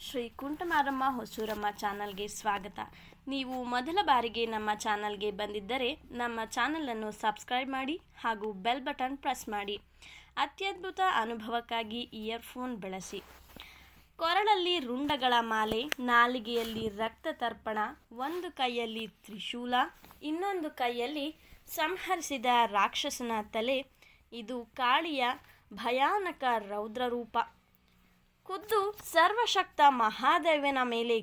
ಶ್ರೀ ಕುಂಟಮಾರಮ್ಮ ಹೊಸೂರಮ್ಮ ಚಾನಲ್ಗೆ ಸ್ವಾಗತ. ನೀವು ಮೊದಲ ಬಾರಿಗೆ ನಮ್ಮ ಚಾನಲ್ಗೆ ಬಂದಿದ್ದರೆ ನಮ್ಮ ಚಾನಲನ್ನು ಸಬ್ಸ್ಕ್ರೈಬ್ ಮಾಡಿ ಹಾಗೂ ಬೆಲ್ ಬಟನ್ ಪ್ರೆಸ್ ಮಾಡಿ. ಅತ್ಯದ್ಭುತ ಅನುಭವಕ್ಕಾಗಿ ಇಯರ್ಫೋನ್ ಬಳಸಿ. ಕೊರಳಲ್ಲಿ ರುಂಡಗಳ ಮಾಲೆ, ನಾಲಿಗೆಯಲ್ಲಿ ರಕ್ತ ತರ್ಪಣ, ಒಂದು ಕೈಯಲ್ಲಿ ತ್ರಿಶೂಲ, ಇನ್ನೊಂದು ಕೈಯಲ್ಲಿ ಸಂಹರಿಸಿದ ರಾಕ್ಷಸನ ತಲೆ. ಇದು ಕಾಳಿಯ ಭಯಾನಕ ರೌದ್ರ ರೂಪ. ಖುದ್ದು ಸರ್ವಶಕ್ತ ಮಹಾದೇವನ ಮೇಲೆ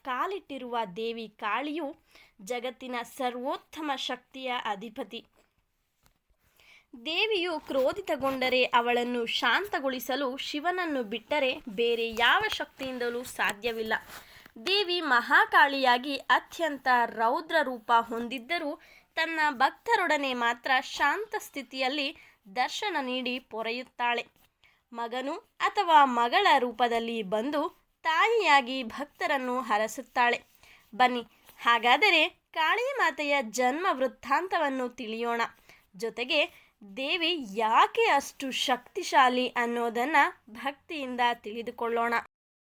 ಕಾಲಿಟ್ಟಿರುವ ದೇವಿ ಕಾಳಿಯು ಜಗತ್ತಿನ ಸರ್ವೋತ್ತಮ ಶಕ್ತಿಯ ಅಧಿಪತಿ. ದೇವಿಯು ಕ್ರೋಧಿತಗೊಂಡರೆ ಅವಳನ್ನು ಶಾಂತಗೊಳಿಸಲು ಶಿವನನ್ನು ಬಿಟ್ಟರೆ ಬೇರೆ ಯಾವ ಶಕ್ತಿಯಿಂದಲೂ ಸಾಧ್ಯವಿಲ್ಲ. ದೇವಿ ಮಹಾಕಾಳಿಯಾಗಿ ಅತ್ಯಂತ ರೌದ್ರ ರೂಪ ಹೊಂದಿದ್ದರೂ ತನ್ನ ಭಕ್ತರೊಡನೆ ಮಾತ್ರ ಶಾಂತ ಸ್ಥಿತಿಯಲ್ಲಿ ದರ್ಶನ ನೀಡಿ ಪೊರೆಯುತ್ತಾಳೆ. ಮಗನು ಅಥವಾ ಮಗಳ ರೂಪದಲ್ಲಿ ಬಂದು ತಾಯಿಯಾಗಿ ಭಕ್ತರನ್ನು ಹರಸುತ್ತಾಳೆ. ಬನ್ನಿ, ಹಾಗಾದರೆ ಕಾಳಿ ಮಾತೆಯ ಜನ್ಮ ವೃತ್ತಾಂತವನ್ನು ತಿಳಿಯೋಣ. ಜೊತೆಗೆ ದೇವಿ ಯಾಕೆ ಅಷ್ಟು ಶಕ್ತಿಶಾಲಿ ಅನ್ನೋದನ್ನು ಭಕ್ತಿಯಿಂದ ತಿಳಿದುಕೊಳ್ಳೋಣ.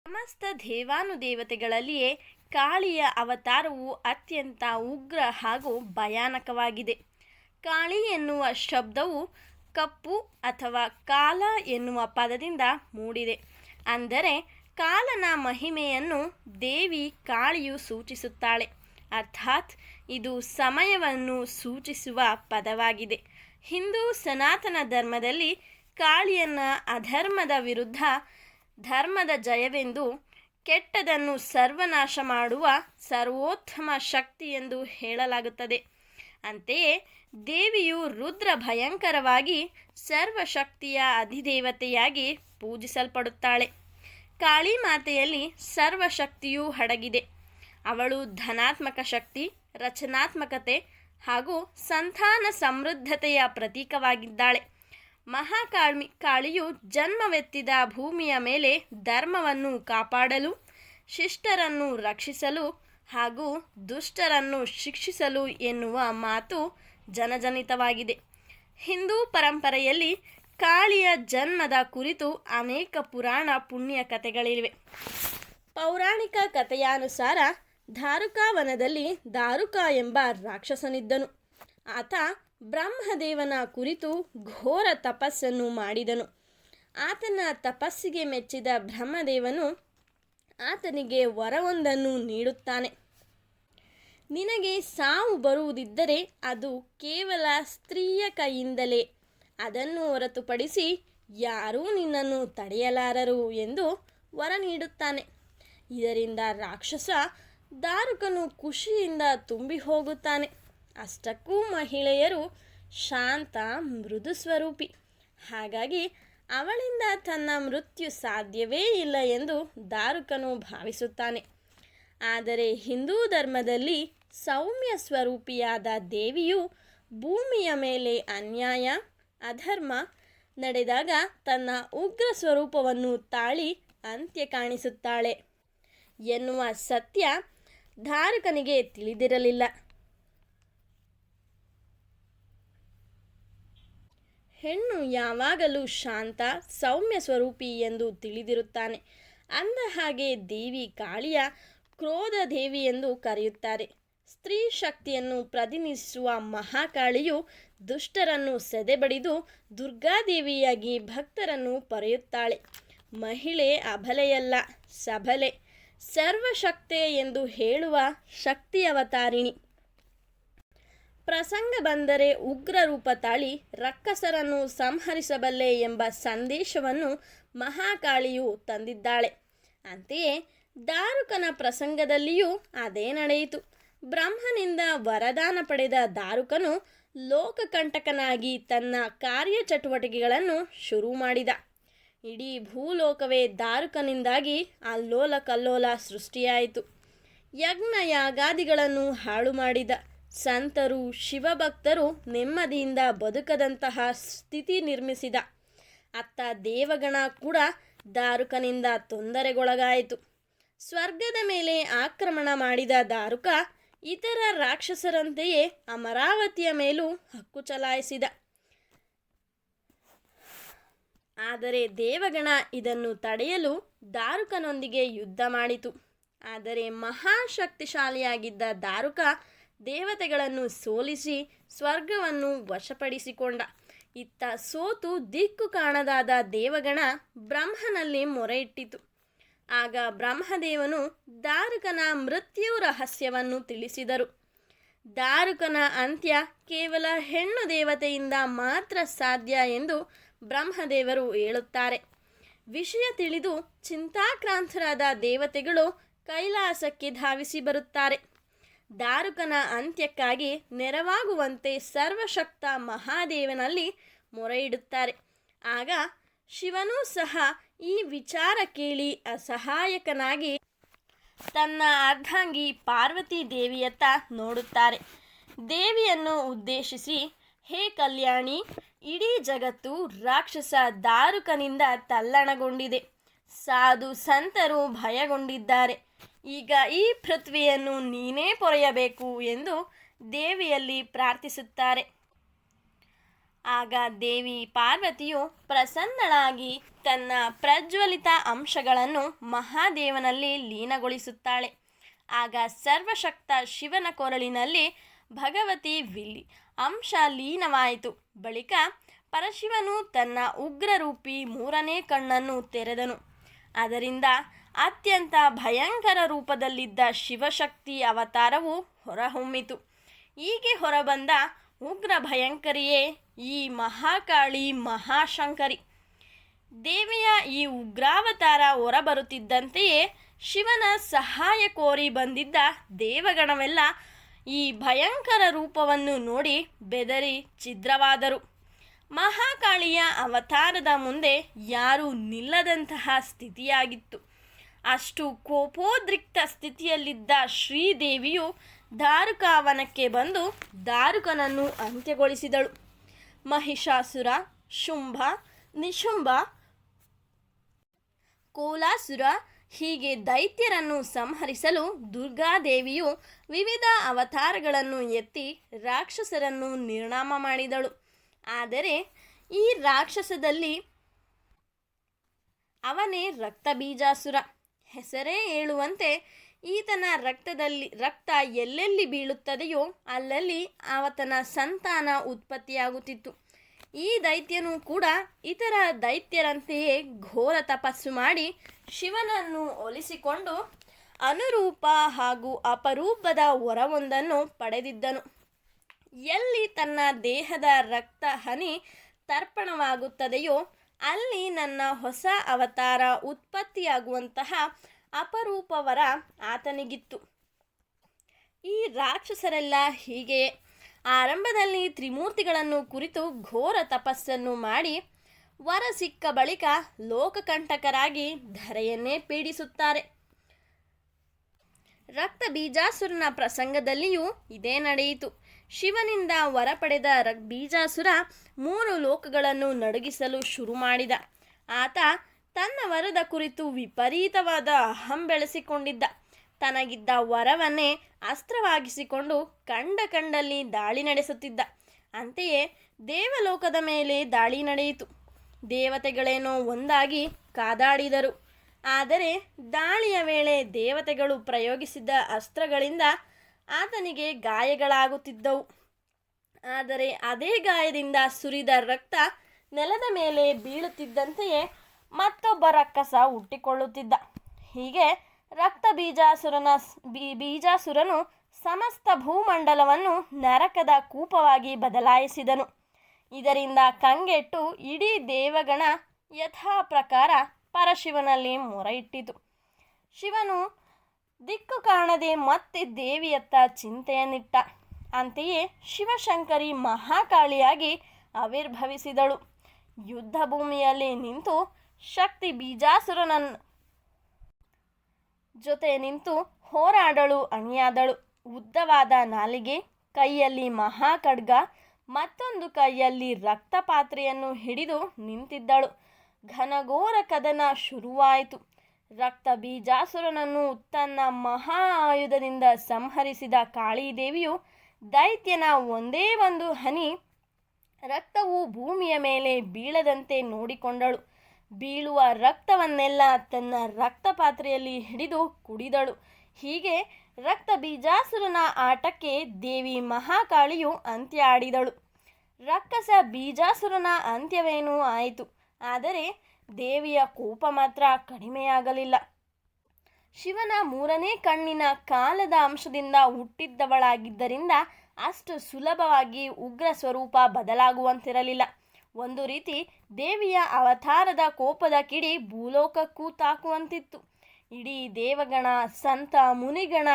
ಸಮಸ್ತ ದೇವಾನುದೇವತೆಗಳಲ್ಲಿಯೇ ಕಾಳಿಯ ಅವತಾರವು ಅತ್ಯಂತ ಉಗ್ರ ಹಾಗೂ ಭಯಾನಕವಾಗಿದೆ. ಕಾಳಿ ಎನ್ನುವ ಶಬ್ದವು ಕಪ್ಪು ಅಥವಾ ಕಾಲ ಎನ್ನುವ ಪದದಿಂದ ಮೂಡಿದೆ. ಅಂದರೆ ಕಾಲನ ಮಹಿಮೆಯನ್ನು ದೇವಿ ಕಾಳಿಯು ಸೂಚಿಸುತ್ತಾಳೆ. ಅರ್ಥಾತ್ ಇದು ಸಮಯವನ್ನು ಸೂಚಿಸುವ ಪದವಾಗಿದೆ. ಹಿಂದೂ ಸನಾತನ ಧರ್ಮದಲ್ಲಿ ಕಾಳಿಯನ್ನು ಅಧರ್ಮದ ವಿರುದ್ಧ ಧರ್ಮದ ಜಯವೆಂದು, ಕೆಟ್ಟದನ್ನು ಸರ್ವನಾಶ ಮಾಡುವ ಸರ್ವೋತ್ತಮ ಶಕ್ತಿ ಎಂದು ಹೇಳಲಾಗುತ್ತದೆ. ಅಂತೆಯೇ ದೇವಿಯು ರುದ್ರ ಭಯಂಕರವಾಗಿ ಸರ್ವಶಕ್ತಿಯ ಅಧಿದೇವತೆಯಾಗಿ ಪೂಜಿಸಲ್ಪಡುತ್ತಾಳೆ. ಕಾಳಿ ಮಾತೆಯಲ್ಲಿ ಸರ್ವಶಕ್ತಿಯೂ ಅಡಗಿದೆ. ಅವಳು ಧನಾತ್ಮಕ ಶಕ್ತಿ, ರಚನಾತ್ಮಕತೆ ಹಾಗೂ ಸಂತಾನ ಸಮೃದ್ಧತೆಯ ಪ್ರತೀಕವಾಗಿದ್ದಾಳೆ. ಕಾಳಿಯು ಜನ್ಮವೆತ್ತಿದ ಭೂಮಿಯ ಮೇಲೆ ಧರ್ಮವನ್ನು ಕಾಪಾಡಲು, ಶಿಷ್ಟರನ್ನು ರಕ್ಷಿಸಲು ಹಾಗೂ ದುಷ್ಟರನ್ನು ಶಿಕ್ಷಿಸಲು ಎನ್ನುವ ಮಾತು ಜನಜನಿತವಾಗಿದೆ. ಹಿಂದೂ ಪರಂಪರೆಯಲ್ಲಿ ಕಾಳಿಯ ಜನ್ಮದ ಕುರಿತು ಅನೇಕ ಪುರಾಣ ಪುಣ್ಯ ಕಥೆಗಳಿವೆ. ಪೌರಾಣಿಕ ಕಥೆಯಾನುಸಾರ ದಾರುಕಾವನದಲ್ಲಿ ದಾರುಕ ಎಂಬ ರಾಕ್ಷಸನಿದ್ದನು. ಆತ ಬ್ರಹ್ಮದೇವನ ಕುರಿತು ಘೋರ ತಪಸ್ಸನ್ನು ಮಾಡಿದನು. ಆತನ ತಪಸ್ಸಿಗೆ ಮೆಚ್ಚಿದ ಬ್ರಹ್ಮದೇವನು ಆತನಿಗೆ ವರವೊಂದನ್ನು ನೀಡುತ್ತಾನೆ. ನಿನಗೆ ಸಾವು ಬರುವುದಿದ್ದರೆ ಅದು ಕೇವಲ ಸ್ತ್ರೀಯ ಕೈಯಿಂದಲೇ. ಅದನ್ನು ಹೊರತುಪಡಿಸಿ ಯಾರೂ ನಿನ್ನನ್ನು ತಡೆಯಲಾರರು ಎಂದು ವರ ನೀಡುತ್ತಾನೆ. ಇದರಿಂದ ರಾಕ್ಷಸ ದಾರುಕನು ಖುಷಿಯಿಂದ ತುಂಬಿ ಹೋಗುತ್ತಾನೆ. ಅಷ್ಟಕ್ಕೂ ಮಹಿಳೆಯರು ಶಾಂತ ಮೃದು ಸ್ವರೂಪಿ. ಹಾಗಾಗಿ ಅವಳಿಂದ ತನ್ನ ಮೃತ್ಯು ಸಾಧ್ಯವೇ ಇಲ್ಲ ಎಂದು ದಾರುಕನು ಭಾವಿಸುತ್ತಾನೆ. ಆದರೆ ಹಿಂದೂ ಧರ್ಮದಲ್ಲಿ ಸೌಮ್ಯ ಸ್ವರೂಪಿಯಾದ ದೇವಿಯು ಭೂಮಿಯ ಮೇಲೆ ಅನ್ಯಾಯ, ಅಧರ್ಮ ನಡೆದಾಗ ತನ್ನ ಉಗ್ರ ಸ್ವರೂಪವನ್ನು ತಾಳಿ ಅಂತ್ಯ ಕಾಣಿಸುತ್ತಾಳೆ ಎನ್ನುವ ಸತ್ಯ ದಾರುಕನಿಗೆ ತಿಳಿದಿರಲಿಲ್ಲ. ಹೆಣ್ಣು ಯಾವಾಗಲೂ ಶಾಂತ, ಸೌಮ್ಯ ಸ್ವರೂಪಿ ಎಂದು ತಿಳಿದಿರುತ್ತಾನೆ. ಅಂದ ಹಾಗೆ ದೇವಿ ಕಾಳಿಯ ಕ್ರೋಧ ದೇವಿ ಎಂದು ಕರೆಯುತ್ತಾರೆ. ಸ್ತ್ರೀ ಶಕ್ತಿಯನ್ನು ಪ್ರತಿನಿಧಿಸುವ ಮಹಾಕಾಳಿಯು ದುಷ್ಟರನ್ನು ಸೆದೆಬಡಿದು ದುರ್ಗಾದೇವಿಯಾಗಿ ಭಕ್ತರನ್ನು ಪೊರೆಯುತ್ತಾಳೆ. ಮಹಿಳೆ ಅಬಲೆಯಲ್ಲ, ಸಬಲೆ, ಸರ್ವಶಕ್ತೆ ಎಂದು ಹೇಳುವ ಶಕ್ತಿ ಅವತಾರಿಣಿ. ಪ್ರಸಂಗ ಬಂದರೆ ಉಗ್ರ ರೂಪ ತಾಳಿ ರಕ್ಕಸರನ್ನು ಸಂಹರಿಸಬಲ್ಲೆ ಎಂಬ ಸಂದೇಶವನ್ನು ಮಹಾಕಾಳಿಯು ತಂದಿದ್ದಾಳೆ. ಅಂತೆಯೇ ದಾರುಕನ ಪ್ರಸಂಗದಲ್ಲಿಯೂ ಅದೇ ನಡೆಯಿತು. ಬ್ರಹ್ಮನಿಂದ ವರದಾನ ಪಡೆದ ದಾರುಕನು ಲೋಕಕಂಟಕನಾಗಿ ತನ್ನ ಕಾರ್ಯಚಟುವಟಿಕೆಗಳನ್ನು ಶುರು ಮಾಡಿದ. ಇಡೀ ಭೂಲೋಕವೇ ದಾರುಕನಿಂದಾಗಿ ಅಲ್ಲೋಲ ಕಲ್ಲೋಲ ಸೃಷ್ಟಿಯಾಯಿತು. ಯಜ್ಞ ಯಾಗಾದಿಗಳನ್ನು ಹಾಳು ಮಾಡಿದ. ಸಂತರು, ಶಿವಭಕ್ತರು ನೆಮ್ಮದಿಯಿಂದ ಬದುಕದಂತಹ ಸ್ಥಿತಿ ನಿರ್ಮಿಸಿದ. ಅತ್ತ ದೇವಗಣ ಕೂಡ ದಾರುಕನಿಂದ ತೊಂದರೆಗೊಳಗಾಯಿತು. ಸ್ವರ್ಗದ ಮೇಲೆ ಆಕ್ರಮಣ ಮಾಡಿದ ದಾರುಕ ಇತರ ರಾಕ್ಷಸರಂತೆಯೇ ಅಮರಾವತಿಯ ಮೇಲೂ ಹಕ್ಕು ಚಲಾಯಿಸಿದ. ಆದರೆ ದೇವಗಣ ಇದನ್ನು ತಡೆಯಲು ದಾರುಕನೊಂದಿಗೆ ಯುದ್ಧ ಮಾಡಿತು. ಆದರೆ ಮಹಾಶಕ್ತಿಶಾಲಿಯಾಗಿದ್ದ ದಾರುಕ ದೇವತೆಗಳನ್ನು ಸೋಲಿಸಿ ಸ್ವರ್ಗವನ್ನು ವಶಪಡಿಸಿಕೊಂಡ. ಇತ್ತ ಸೋತು ದಿಕ್ಕು ಕಾಣದಾದ ದೇವಗಣ ಬ್ರಹ್ಮನಲ್ಲಿ ಮೊರೆಯಿಟ್ಟಿತು. ಆಗ ಬ್ರಹ್ಮದೇವನು ದಾರುಕನ ಮೃತ್ಯು ರಹಸ್ಯವನ್ನು ತಿಳಿಸಿದರು. ದಾರುಕನ ಅಂತ್ಯ ಕೇವಲ ಹೆಣ್ಣು ದೇವತೆಯಿಂದ ಮಾತ್ರ ಸಾಧ್ಯ ಎಂದು ಬ್ರಹ್ಮದೇವರು ಹೇಳುತ್ತಾರೆ. ವಿಷಯ ತಿಳಿದು ಚಿಂತಾಕ್ರಾಂತರಾದ ದೇವತೆಗಳು ಕೈಲಾಸಕ್ಕೆ ಧಾವಿಸಿ ಬರುತ್ತಾರೆ. ದಾರುಕನ ಅಂತ್ಯಕ್ಕಾಗಿ ನೆರವಾಗುವಂತೆ ಸರ್ವಶಕ್ತ ಮಹಾದೇವನಲ್ಲಿ ಮೊರೆಯಿಡುತ್ತಾರೆ. ಆಗ ಶಿವನೂ ಸಹ ಈ ವಿಚಾರ ಕೇಳಿ ಅಸಹಾಯಕನಾಗಿ ತನ್ನ ಅರ್ಧಾಂಗಿ ಪಾರ್ವತಿ ದೇವಿಯತ್ತ ನೋಡುತ್ತಾರೆ. ದೇವಿಯನ್ನು ಉದ್ದೇಶಿಸಿ, ಹೇ ಕಲ್ಯಾಣಿ, ಇಡೀ ಜಗತ್ತು ರಾಕ್ಷಸ ದಾರುಕನಿಂದ ತಲ್ಲಣಗೊಂಡಿದೆ. ಸಾಧು ಸಂತರು ಭಯಗೊಂಡಿದ್ದಾರೆ. ಈಗ ಈ ಪೃಥ್ವಿಯನ್ನು ನೀನೇ ಪೊರೆಯಬೇಕು ಎಂದು ದೇವಿಯಲ್ಲಿ ಪ್ರಾರ್ಥಿಸುತ್ತಾರೆ. ಆಗ ದೇವಿ ಪಾರ್ವತಿಯು ಪ್ರಸನ್ನಳಾಗಿ ತನ್ನ ಪ್ರಜ್ವಲಿತ ಅಂಶಗಳನ್ನು ಮಹಾದೇವನಲ್ಲಿ ಲೀನಗೊಳಿಸುತ್ತಾಳೆ. ಆಗ ಸರ್ವಶಕ್ತ ಶಿವನ ಕೊರಳಿನಲ್ಲಿ ಭಗವತಿ ವಿಲ್ಲಿ ಅಂಶ ಲೀನವಾಯಿತು. ಬಳಿಕ ಪರಶಿವನು ತನ್ನ ಉಗ್ರರೂಪಿ ಮೂರನೇ ಕಣ್ಣನ್ನು ತೆರೆದನು. ಅದರಿಂದ ಅತ್ಯಂತ ಭಯಂಕರ ರೂಪದಲ್ಲಿದ್ದ ಶಿವಶಕ್ತಿ ಅವತಾರವು ಹೊರಹೊಮ್ಮಿತು. ಹೀಗೆ ಹೊರಬಂದ ಉಗ್ರ ಭಯಂಕರಿಯೇ ಈ ಮಹಾಕಾಳಿ ಮಹಾಶಂಕರಿ. ದೇವಿಯ ಈ ಉಗ್ರಾವತಾರ ಹೊರಬರುತ್ತಿದ್ದಂತೆಯೇ ಶಿವನ ಸಹಾಯ ಕೋರಿ ಬಂದಿದ್ದ ದೇವಗಣವೆಲ್ಲ ಈ ಭಯಂಕರ ರೂಪವನ್ನು ನೋಡಿ ಬೆದರಿ ಛಿದ್ರವಾದರು. ಮಹಾಕಾಳಿಯ ಅವತಾರದ ಮುಂದೆ ಯಾರೂ ನಿಲ್ಲದಂತಹ ಸ್ಥಿತಿಯಾಗಿತ್ತು. ಅಷ್ಟು ಕೋಪೋದ್ರಿಕ್ತ ಸ್ಥಿತಿಯಲ್ಲಿದ್ದ ಶ್ರೀದೇವಿಯು ದಾರುಕಾವನಕ್ಕೆ ಬಂದು ದಾರುಕನನ್ನು ಅಂತ್ಯಗೊಳಿಸಿದಳು. ಮಹಿಷಾಸುರ, ಶುಂಭ, ನಿಶುಂಭ, ಕೋಲಾಸುರ ಹೀಗೆ ದೈತ್ಯರನ್ನು ಸಂಹರಿಸಲು ದುರ್ಗಾದೇವಿಯು ವಿವಿಧ ಅವತಾರಗಳನ್ನು ಎತ್ತಿ ರಾಕ್ಷಸರನ್ನು ನಿರ್ನಾಮ ಮಾಡಿದಳು. ಆದರೆ ಈ ರಾಕ್ಷಸದಲ್ಲಿ ಅವನೇ ರಕ್ತಬೀಜಾಸುರ. ಹೆಸರೇ ಹೇಳುವಂತೆ ಈತನ ರಕ್ತ ಎಲ್ಲೆಲ್ಲಿ ಬೀಳುತ್ತದೆಯೋ ಅಲ್ಲಲ್ಲಿ ಆತನ ಸಂತಾನ ಉತ್ಪತ್ತಿಯಾಗುತ್ತಿತ್ತು. ಈ ದೈತ್ಯನೂ ಕೂಡ ಇತರ ದೈತ್ಯರಂತೆಯೇ ಘೋರ ತಪಸ್ಸು ಮಾಡಿ ಶಿವನನ್ನು ಒಲಿಸಿಕೊಂಡು ಅನುರೂಪ ಹಾಗೂ ಅಪರೂಪದ ವರವೊಂದನ್ನು ಪಡೆದಿದ್ದನು. ಎಲ್ಲಿ ತನ್ನ ದೇಹದ ರಕ್ತ ಹನಿ ತರ್ಪಣವಾಗುತ್ತದೆಯೋ ಅಲ್ಲಿ ನನ್ನ ಹೊಸ ಅವತಾರ ಉತ್ಪತ್ತಿಯಾಗುವಂತಹ ಅಪರೂಪ ವರ ಆತನಿಗಿತ್ತು. ಈ ರಾಕ್ಷಸರೆಲ್ಲ ಹೀಗೆಯೇ ಆರಂಭದಲ್ಲಿ ತ್ರಿಮೂರ್ತಿಗಳನ್ನು ಕುರಿತು ಘೋರ ತಪಸ್ಸನ್ನು ಮಾಡಿ ವರ ಸಿಕ್ಕ ಬಳಿಕ ಲೋಕಕಂಟಕರಾಗಿ ಧರೆಯನ್ನೇ ಪೀಡಿಸುತ್ತಾರೆ. ರಕ್ತ ಬೀಜಾಸುರನ ಪ್ರಸಂಗದಲ್ಲಿಯೂ ಇದೇ ನಡೆಯಿತು. ಶಿವನಿಂದ ವರ ಪಡೆದ ಬೀಜಾಸುರ 3 ಲೋಕಗಳನ್ನು ನಡುಗಿಸಲು ಶುರು ಮಾಡಿದ. ಆತ ತನ್ನ ವರದ ಕುರಿತು ವಿಪರೀತವಾದ ಅಹಂ ಬೆಳೆಸಿಕೊಂಡಿದ್ದ. ತನಗಿದ್ದ ವರವನ್ನೇ ಅಸ್ತ್ರವಾಗಿಸಿಕೊಂಡು ಕಂಡಲ್ಲಿ ದಾಳಿ ನಡೆಸುತ್ತಿದ್ದ. ಅಂತೆಯೇ ದೇವಲೋಕದ ಮೇಲೆ ದಾಳಿ ನಡೆಯಿತು. ದೇವತೆಗಳೇನೋ ಒಂದಾಗಿ ಕಾದಾಡಿದರು. ಆದರೆ ದಾಳಿಯ ವೇಳೆ ದೇವತೆಗಳು ಪ್ರಯೋಗಿಸಿದ ಅಸ್ತ್ರಗಳಿಂದ ಆತನಿಗೆ ಗಾಯಗಳಾಗುತ್ತಿದ್ದವು. ಆದರೆ ಅದೇ ಗಾಯದಿಂದ ಸುರಿದ ರಕ್ತ ನೆಲದ ಮೇಲೆ ಬೀಳುತ್ತಿದ್ದಂತೆಯೇ ಮತ್ತೊಬ್ಬ ರಕ್ಕಸ ಹುಟ್ಟಿಕೊಳ್ಳುತ್ತಿದ್ದ. ಹೀಗೆ ರಕ್ತ ಬೀಜಾಸುರನು ಸಮಸ್ತ ಭೂಮಂಡಲವನ್ನು ನರಕದ ಕೂಪವಾಗಿ ಬದಲಾಯಿಸಿದನು. ಇದರಿಂದ ಕಂಗೆಟ್ಟು ಇಡೀ ದೇವಗಣ ಯಥಾ ಪ್ರಕಾರ ಪರಶಿವನಲ್ಲಿ ಮೊರೆಯಿಟ್ಟಿತು. ಶಿವನು ದಿಕ್ಕು ಕಾಣದೆ ಮತ್ತೆ ದೇವಿಯತ್ತ ಚಿಂತೆಯನ್ನಿಟ್ಟ. ಅಂತೆಯೇ ಶಿವಶಂಕರಿ ಮಹಾಕಾಳಿಯಾಗಿ ಆವಿರ್ಭವಿಸಿದಳು. ಯುದ್ಧ ಭೂಮಿಯಲ್ಲಿ ನಿಂತು ಶಕ್ತಿ ಬೀಜಾಸುರನ ಜೊತೆ ನಿಂತು ಹೋರಾಡಲು ಅಣಿಯಾದಳು. ಉದ್ದವಾದ ನಾಲಿಗೆ, ಕೈಯಲ್ಲಿ ಮಹಾಖಡ್ಗ, ಮತ್ತೊಂದು ಕೈಯಲ್ಲಿ ರಕ್ತಪಾತ್ರೆಯನ್ನು ಹಿಡಿದು ನಿಂತಿದ್ದಳು. ಘನಘೋರ ಕದನ ಶುರುವಾಯಿತು. ರಕ್ತ ಬೀಜಾಸುರನನ್ನು ತನ್ನ ಮಹಾ ಆಯುಧದಿಂದ ಸಂಹರಿಸಿದ ಕಾಳಿದೇವಿಯು ದೈತ್ಯನ ಒಂದೇ ಒಂದು ಹನಿ ರಕ್ತವು ಭೂಮಿಯ ಮೇಲೆ ಬೀಳದಂತೆ ನೋಡಿಕೊಂಡಳು. ಬೀಳುವ ರಕ್ತವನ್ನೆಲ್ಲ ತನ್ನ ರಕ್ತಪಾತ್ರೆಯಲ್ಲಿ ಹಿಡಿದು ಕುಡಿದಳು. ಹೀಗೆ ರಕ್ತ ಬೀಜಾಸುರನ ಆಟಕ್ಕೆ ದೇವಿ ಮಹಾಕಾಳಿಯು ಅಂತ್ಯ ಆಡಿದಳು. ರಕ್ಕಸ ಬೀಜಾಸುರನ ಅಂತ್ಯವೇನೂ ಆಯಿತು, ಆದರೆ ದೇವಿಯ ಕೋಪ ಮಾತ್ರ ಕಡಿಮೆಯಾಗಲಿಲ್ಲ. ಶಿವನ ಮೂರನೇ ಕಣ್ಣಿನ ಕಾಲದ ಅಂಶದಿಂದ ಹುಟ್ಟಿದ್ದವಳಾಗಿದ್ದರಿಂದ ಅಷ್ಟು ಸುಲಭವಾಗಿ ಉಗ್ರ ಸ್ವರೂಪ ಬದಲಾಗುವಂತಿರಲಿಲ್ಲ. ಒಂದು ರೀತಿ ದೇವಿಯ ಅವತಾರದ ಕೋಪದ ಕಿಡಿ ಭೂಲೋಕಕ್ಕೂ ತಾಕುವಂತಿತ್ತು. ಇಡೀ ದೇವಗಣ, ಸಂತ, ಮುನಿಗಣ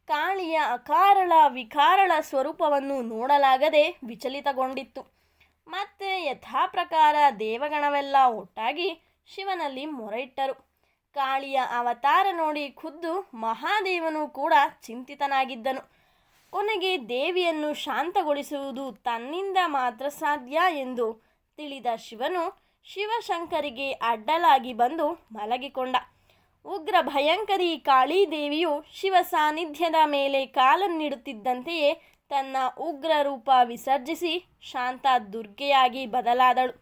ಕಾಳಿಯ ಅಕಾರಳ ವಿಕಾರಳ ಸ್ವರೂಪವನ್ನು ನೋಡಲಾಗದೆ ವಿಚಲಿತಗೊಂಡಿತ್ತು. ಮತ್ತೆ ಯಥಾಪ್ರಕಾರ ದೇವಗಣವೆಲ್ಲ ಒಟ್ಟಾಗಿ ಶಿವನಲ್ಲಿ ಮೊರೆಯಿಟ್ಟರು. ಕಾಳಿಯ ಅವತಾರ ನೋಡಿ ಖುದ್ದು ಮಹಾದೇವನು ಕೂಡ ಚಿಂತಿತನಾಗಿದ್ದನು. ಕೊನೆಗೆ ದೇವಿಯನ್ನು ಶಾಂತಗೊಳಿಸುವುದು ತನ್ನಿಂದ ಮಾತ್ರ ಸಾಧ್ಯ ಎಂದು ತಿಳಿದ ಶಿವನು ಶಿವಶಂಕರಿಗೆ ಅಡ್ಡಲಾಗಿ ಬಂದು ಮಲಗಿಕೊಂಡ. ಉಗ್ರ ಭಯಂಕರಿ ಕಾಳೀದೇವಿಯು ಶಿವ ಸಾನ್ನಿಧ್ಯದ ಮೇಲೆ ಕಾಲನ್ನಿಡುತ್ತಿದ್ದಂತೆಯೇ ತನ್ನ ಉಗ್ರ ರೂಪ ವಿಸರ್ಜಿಸಿ ಶಾಂತ ದುರ್ಗೆಯಾಗಿ ಬದಲಾದಳು.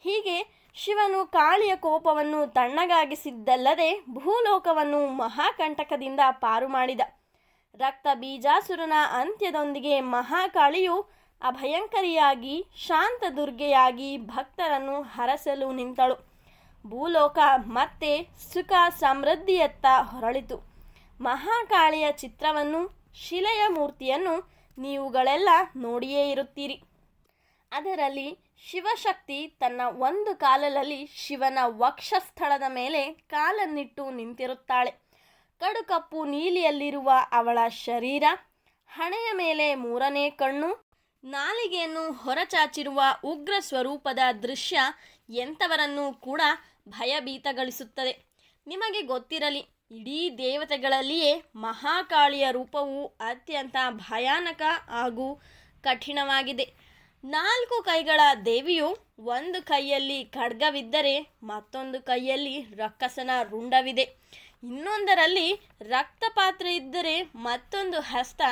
ಹೀಗೆ ಶಿವನು ಕಾಳಿಯ ಕೋಪವನ್ನು ತಣ್ಣಗಾಗಿಸಿದ್ದಲ್ಲದೆ ಭೂಲೋಕವನ್ನು ಮಹಾಕಂಟಕದಿಂದ ಪಾರು ಮಾಡಿದ. ರಕ್ತ ಬೀಜಾಸುರನ ಅಂತ್ಯದೊಂದಿಗೆ ಮಹಾಕಾಳಿಯು ಅಭಯಂಕರಿಯಾಗಿ ಶಾಂತ ದುರ್ಗೆಯಾಗಿ ಭಕ್ತರನ್ನು ಹರಸಲು ನಿಂತಳು. ಭೂಲೋಕ ಮತ್ತೆ ಸುಖ ಸಮೃದ್ಧಿಯತ್ತ ಹೊರಳಿತು. ಮಹಾಕಾಳಿಯ ಚಿತ್ರವನ್ನು, ಶಿಲೆಯ ಮೂರ್ತಿಯನ್ನು ನೀವುಗಳೆಲ್ಲ ನೋಡಿಯೇ ಇರುತ್ತೀರಿ. ಅದರಲ್ಲಿ ಶಿವಶಕ್ತಿ ತನ್ನ ಒಂದು ಕಾಲಲ್ಲಿ ಶಿವನ ವಕ್ಷಸ್ಥಳದ ಮೇಲೆ ಕಾಲನ್ನಿಟ್ಟು ನಿಂತಿರುತ್ತಾಳೆ. ಕಡುಕಪ್ಪು ನೀಲಿಯಲ್ಲಿರುವ ಅವಳ ಶರೀರ, ಹಣೆಯ ಮೇಲೆ ಮೂರನೇ ಕಣ್ಣು, ನಾಲಿಗೆಯನ್ನು ಹೊರಚಾಚಿರುವ ಉಗ್ರ ಸ್ವರೂಪದ ದೃಶ್ಯ ಎಂಥವರನ್ನೂ ಕೂಡ ಭಯಭೀತಗೊಳಿಸುತ್ತದೆ. ನಿಮಗೆ ಗೊತ್ತಿರಲಿ, ಇಡೀ ದೇವತೆಗಳಲ್ಲಿಯೇ ಮಹಾಕಾಳಿಯ ರೂಪವು ಅತ್ಯಂತ ಭಯಾನಕ ಹಾಗೂ ಕಠಿಣವಾಗಿದೆ. 4 ಕೈಗಳ ದೇವಿಯು ಒಂದು ಕೈಯಲ್ಲಿ ಖಡ್ಗವಿದ್ದರೆ ಮತ್ತೊಂದು ಕೈಯಲ್ಲಿ ರಕ್ಕಸನ ರುಂಡವಿದೆ. ಇನ್ನೊಂದರಲ್ಲಿ ರಕ್ತಪಾತ್ರೆ ಇದ್ದರೆ ಮತ್ತೊಂದು ಹಸ್ತ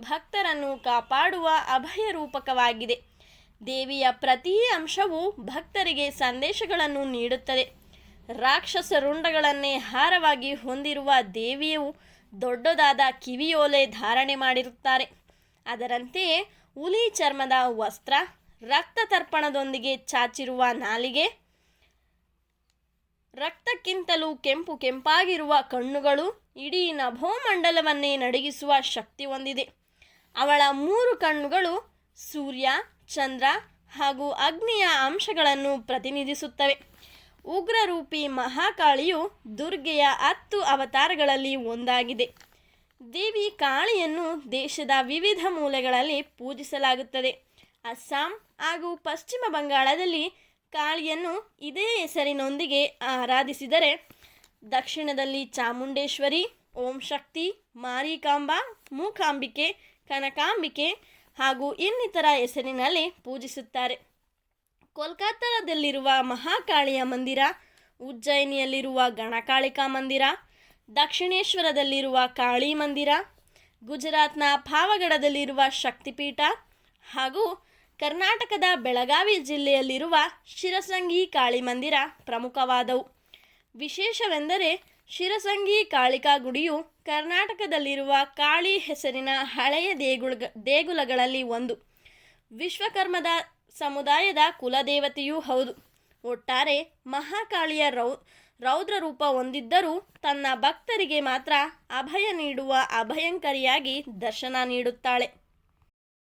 ಭಕ್ತರನ್ನು ಕಾಪಾಡುವ ಅಭಯ ರೂಪಕವಾಗಿದೆ. ದೇವಿಯ ಪ್ರತಿ ಅಂಶವೂ ಭಕ್ತರಿಗೆ ಸಂದೇಶಗಳನ್ನು ನೀಡುತ್ತದೆ. ರಾಕ್ಷಸ ರುಂಡಗಳನ್ನೇ ಹಾರವಾಗಿ ಹೊಂದಿರುವ ದೇವಿಯು ದೊಡ್ಡದಾದ ಕಿವಿಯೋಲೆ ಧಾರಣೆ ಮಾಡಿರುತ್ತಾರೆ. ಅದರಂತೆಯೇ ಹುಲಿ ಚರ್ಮದ ವಸ್ತ್ರ, ರಕ್ತ ತರ್ಪಣದೊಂದಿಗೆ ಚಾಚಿರುವ ನಾಲಿಗೆ, ರಕ್ತಕ್ಕಿಂತಲೂ ಕೆಂಪಾಗಿರುವ ಕಣ್ಣುಗಳು, ಇಡೀ ನಭೋಮಂಡಲವನ್ನೇ ನಡುಗಿಸುವ ಶಕ್ತಿ ಹೊಂದಿದೆ. ಅವಳ 3 ಕಣ್ಣುಗಳು ಸೂರ್ಯ, ಚಂದ್ರ ಹಾಗೂ ಅಗ್ನಿಯ ಅಂಶಗಳನ್ನು ಪ್ರತಿನಿಧಿಸುತ್ತವೆ. ಉಗ್ರರೂಪಿ ಮಹಾಕಾಳಿಯು ದುರ್ಗೆಯ 10 ಅವತಾರಗಳಲ್ಲಿ ಒಂದಾಗಿದೆ. ದೇವಿ ಕಾಳಿಯನ್ನು ದೇಶದ ವಿವಿಧ ಮೂಲೆಗಳಲ್ಲಿ ಪೂಜಿಸಲಾಗುತ್ತದೆ. ಅಸ್ಸಾಂ ಹಾಗೂ ಪಶ್ಚಿಮ ಬಂಗಾಳದಲ್ಲಿ ಕಾಳಿಯನ್ನು ಇದೇ ಹೆಸರಿನೊಂದಿಗೆ ಆರಾಧಿಸಿದರೆ, ದಕ್ಷಿಣದಲ್ಲಿ ಚಾಮುಂಡೇಶ್ವರಿ, ಓಂ ಶಕ್ತಿ, ಮಾರಿಕಾಂಬಾ, ಮೂಕಾಂಬಿಕೆ, ಕನಕಾಂಬಿಕೆ ಹಾಗೂ ಇನ್ನಿತರ ಹೆಸರಿನಲ್ಲಿ ಪೂಜಿಸುತ್ತಾರೆ. ಕೋಲ್ಕತ್ತಾದಲ್ಲಿರುವ ಮಹಾಕಾಳಿಯ ಮಂದಿರ, ಉಜ್ಜಯಿನಿಯಲ್ಲಿರುವ ಗಣಕಾಳಿಕಾ ಮಂದಿರ, ದಕ್ಷಿಣೇಶ್ವರದಲ್ಲಿರುವ ಕಾಳಿ ಮಂದಿರ, ಗುಜರಾತ್ನ ಪಾವಗಡದಲ್ಲಿರುವ ಶಕ್ತಿಪೀಠ ಹಾಗೂ ಕರ್ನಾಟಕದ ಬೆಳಗಾವಿ ಜಿಲ್ಲೆಯಲ್ಲಿರುವ ಶಿರಸಂಗಿ ಕಾಳಿ ಮಂದಿರ ಪ್ರಮುಖವಾದವು. ವಿಶೇಷವೆಂದರೆ ಶಿರಸಂಗಿ ಕಾಳಿಕಾ ಗುಡಿಯು ಕರ್ನಾಟಕದಲ್ಲಿರುವ ಕಾಳಿ ಹೆಸರಿನ ಹಳೆಯ ದೇಗುಲಗಳಲ್ಲಿ ಒಂದು. ವಿಶ್ವಕರ್ಮದ ಸಮುದಾಯದ ಕುಲದೇವತೆಯೂ ಹೌದು. ಒಟ್ಟಾರೆ ಮಹಾಕಾಳಿಯ ರೌದ್ರ ರೂಪ ಹೊಂದಿದ್ದರೂ ತನ್ನ ಭಕ್ತರಿಗೆ ಮಾತ್ರ ಅಭಯ ನೀಡುವ ಅಭಯಂಕರಿಯಾಗಿ ದರ್ಶನ ನೀಡುತ್ತಾಳೆ.